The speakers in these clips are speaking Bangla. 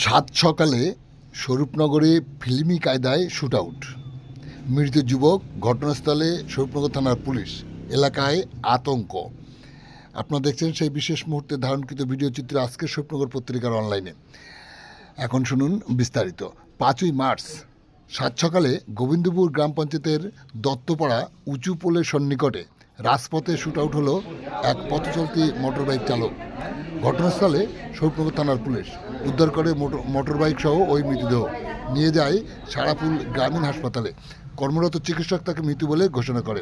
সাত সকালে স্বরূপনগরে ফিল্মি কায়দায় শ্যুট আউট, মৃত যুবক, ঘটনাস্থলে স্বরূপনগর থানার পুলিশ, এলাকায় আতঙ্ক। আপনারা দেখছেন সেই বিশেষ মুহূর্তে ধারণকৃত ভিডিও চিত্র আজকের স্বরূপনগর পত্রিকার অনলাইনে। এখন শুনুন বিস্তারিত। 5ই মার্চ সাত সকালে গোবিন্দপুর গ্রাম পঞ্চায়েতের দত্তপাড়া উঁচু পোলের সন্নিকটে রাজপথে শ্যুট আউট হলো এক পথচলতি মোটরবাইক চালক। ঘটনাস্থলে স্বরূপনগর থানার পুলিশ উদ্ধার করে মোটরবাইক সহ ওই মৃতদেহ নিয়ে যায় সারাপুল গ্রামীণ হাসপাতালে। কর্মরত চিকিৎসক তাকে মৃত বলে ঘোষণা করে।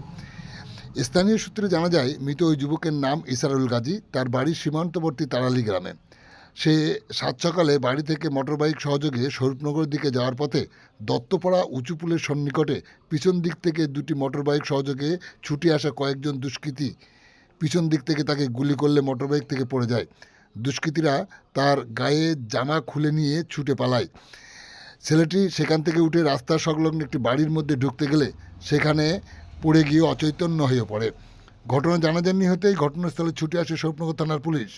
স্থানীয় সূত্রে জানা যায়, মৃত ওই যুবকের নাম ইসারুল গাজী। তার বাড়ি সীমান্তবর্তী তারালি গ্রামে। সে সাত সকালে বাড়ি থেকে মোটরবাইক সহযোগে স্বরূপনগরের দিকে যাওয়ার পথে দত্তপাড়া উঁচু পুলের সন্নিকটে পিছন দিক থেকে দুটি মোটরবাইক সহযোগে ছুটে আসা কয়েকজন দুষ্কৃতী পিছন দিক থেকে তাকে গুলি করলে মোটরবাইক থেকে পড়ে যায়। দুষ্কৃতীরা তার গায়ে জামা খুলে নিয়ে ছুটে পালায়। ছেলেটি সেখান থেকে উঠে রাস্তার সংলগ্ন একটি বাড়ির মধ্যে ঢুকতে গেলে সেখানে পড়ে গিয়ে অচৈতন্য হয়ে পড়ে। ঘটনা জানাজানি হতেই ঘটনাস্থলে ছুটে আসে স্বরূপনগর থানার পুলিশ।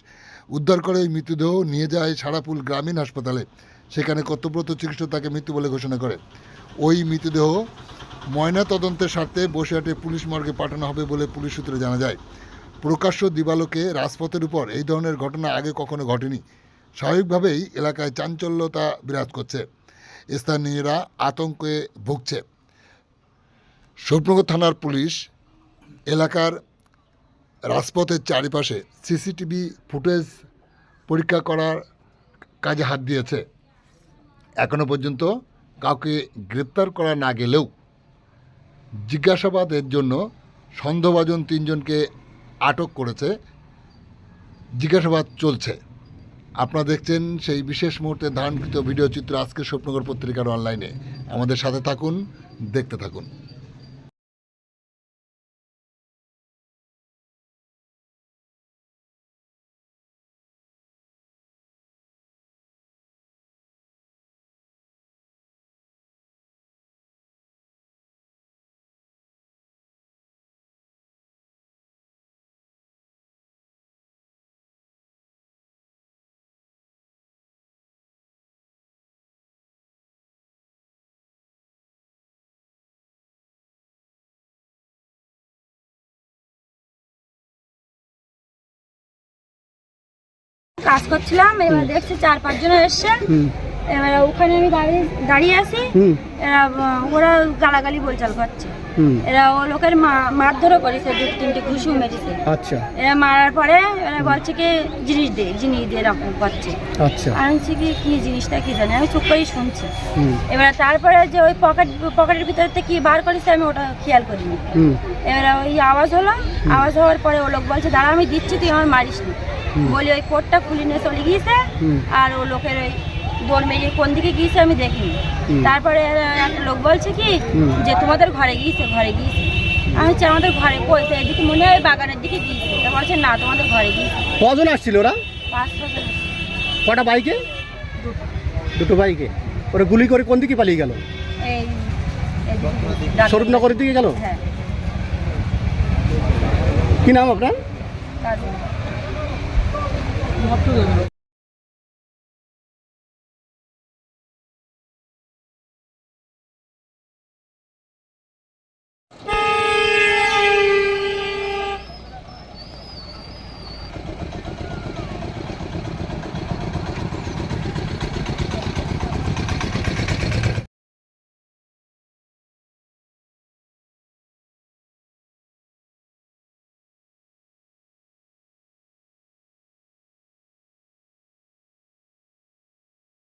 উদ্ধার করে ওই মৃতদেহ নিয়ে যায় সারাপুল গ্রামীণ হাসপাতালে। সেখানে কর্তব্যরত চিকিৎসক তাকে মৃত্যু বলে ঘোষণা করে। ওই মৃতদেহ ময়না তদন্তের স্বার্থে বসিরহাটে পুলিশ মর্গে পাঠানো হবে বলে পুলিশ সূত্রে জানা যায়। প্রকাশ্য দিবালোকে রাজপথের উপর এই ধরনের ঘটনা আগে কখনো ঘটেনি। স্বাভাবিকভাবেই এলাকায় চাঞ্চল্যতা বিরাজ করছে, স্থানীয়রা আতঙ্কে ভুগছে। স্বরূপনগর থানার পুলিশ এলাকার রাজপথের চারিপাশে সিসিটিভি ফুটেজ পরীক্ষা করার কাজে হাত দিয়েছে। এখনও পর্যন্ত কাউকে গ্রেপ্তার করা না গেলেও জিজ্ঞাসাবাদের জন্য সন্দেহভাজন 3 জনকে আটক করেছে। জিজ্ঞাসাবাদ চলছে। আপনারা দেখছেন সেই বিশেষ মুহূর্তে ধারণকৃত ভিডিও চিত্র আজকের স্বরূপনগর পত্রিকার অনলাইনে। আমাদের সাথে থাকুন, দেখতে থাকুন। কাজ করছিলাম, এবার দেখছি 4-5 জন এসছে। এবার ওখানে আমি দাঁড়িয়ে আছি, ওরা গালাগালি বলচাল করছে। এরা ও লোকের মারধরও করেছে, 2-3টে ঘুষিও মেরেছে। আচ্ছা, এরা মারার পরে এরা বলছে কি জিনিস দে এরকম করছে। আচ্ছা, আমি কি জিনিসটা কি জানি, আমি চুপ করেই শুনছি। এবার তারপরে যে ওই পকেটের ভিতরে কি বার করেছে আমি ওটা খেয়াল করিনি। এবার ওই আওয়াজ হলো, আওয়াজ হওয়ার পরে ও লোক বলছে দাঁড়া আমি দিচ্ছি, তুই আমার মারিস নি বলি ওই কোটটা খুলে নিয়ে চলে গিয়েছে। আর ও লোকের ওই দৌড় মেরিয়ে কোন দিকে গিয়েছে আমি দেখিনি। তারপরে একটা লোক বলছে কি যে তোমাদের ঘরে গিয়েছে। আমি হচ্ছে আমাদের ঘরে কই, এদিকে মনে হয় বাগানের দিকে গিয়েছে। তা বলছে না, তোমাদের ঘরে গিয়েছে। কজন আসছিল ওরা? 5-6 জন। কটা বাইকে? দুটো বাইকে। ওরা গুলি করে কোন দিকে পালিয়ে গেল? এই স্বরূপনগরের দিকে গেল। হ্যাঁ। কি নাম আপনার?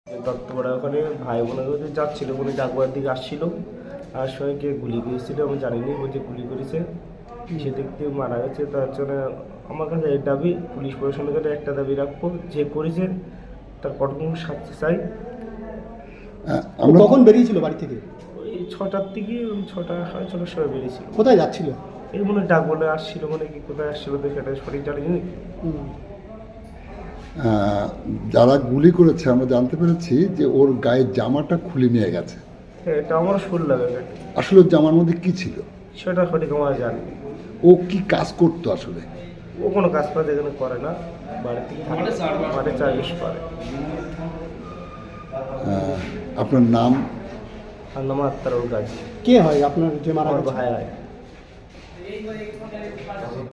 দত্তপাড়া ওখানে ভাই বোনের কাছে যাচ্ছিল, কোনো জাগুয়ার দিকে আসছিল, আর সময় কে গুলি করেছিল আমি জানিনি, বলছে গুলি করেছে, সে দেখতে মারা গেছে। তার জন্য আমার কাছে এই দাবি, পুলিশ প্রশাসনের কাছে একটা দাবি রাখবো, যে করেছে তার কঠোর শাস্তি চাই। কখন বেরিয়েছিল বাড়ি থেকে? ওই 6টার দিকে, 6:30 সময় বেরিয়েছিল। কোথায় যাচ্ছিল? এই মনে ডাক বলে আসছিল, মানে কি কোথায় আসছিল তো সেটা সঠিক জানিনি। যারা গুলি করেছে আমরা জানতে পেরেছি যে ওর গায়ের জামাটা খুলে নিয়ে গেছে। হ্যাঁ, এটা আমার সুর লাগে। আসলে জামার মধ্যে কি ছিল সেটা সঠিক আমার জানি। ও কি কাজ করতো আসলে? ও কোনো কাজ বাজ এখানে করে না, বাড়িতে মাঠে চাষ করে। আপনার নাম? আর নাম আত্মারুল গাজী। কে হয় আপনার যে মারা আমার গেছে? ভাই হয়।